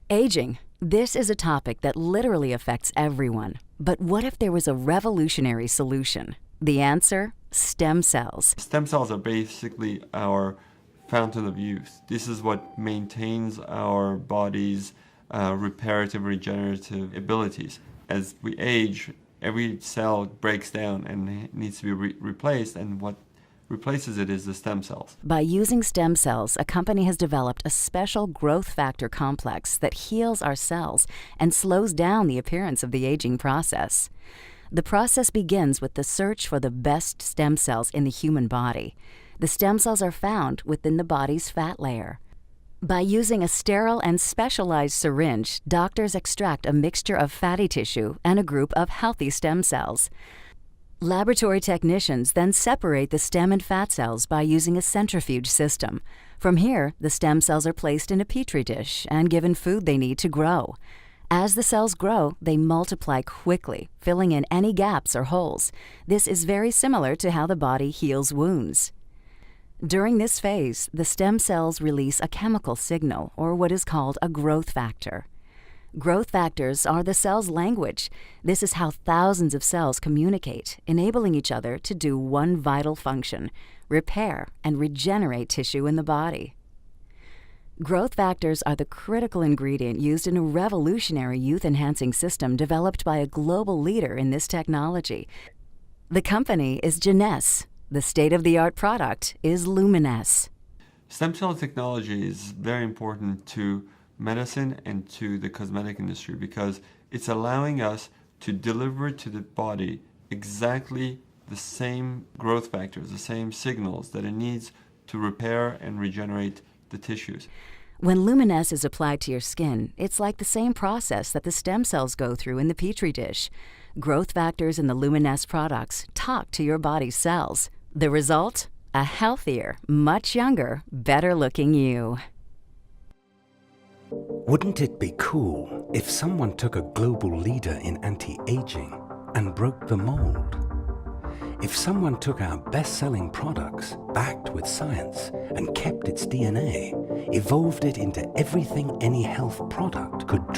Aging. This is a topic that literally affects everyone. But what if there was a revolutionary solution? The answer? Stem cells. Stem cells are basically our fountain of youth. This is what maintains our body's reparative, regenerative abilities. As we age, every cell breaks down and needs to be replaced, and what replaces it is the stem cells. By using stem cells, a company has developed a special growth factor complex that heals our cells and slows down the appearance of the aging process. The process begins with the search for the best stem cells in the human body. The stem cells are found within the body's fat layer. By using a sterile and specialized syringe, doctors extract a mixture of fatty tissue and a group of healthy stem cells. Laboratory technicians then separate the stem and fat cells by using a centrifuge system. From here, the stem cells are placed in a petri dish and given food they need to grow. As the cells grow, they multiply quickly, filling in any gaps or holes. This is very similar to how the body heals wounds. During this phase, the stem cells release a chemical signal, or what is called a growth factor. Growth factors are the cell's language. This is how thousands of cells communicate, enabling each other to do one vital function: repair and regenerate tissue in the body. Growth factors are the critical ingredient used in a revolutionary youth-enhancing system developed by a global leader in this technology. The company is Geneos. The state-of-the-art product is Luminesce. Stem cell technology is very important to medicine and to the cosmetic industry because it's allowing us to deliver to the body exactly the same growth factors, the same signals that it needs to repair and regenerate the tissues. When Luminesce is applied to your skin, it's like the same process that the stem cells go through in the petri dish. Growth factors in the Luminesce products talk to your body's cells. The result? A healthier, much younger, better-looking you. Wouldn't it be cool if someone took a global leader in anti-aging and broke the mold? If someone took our best-selling products, backed with science, and kept its DNA, evolved it into everything any health product could dream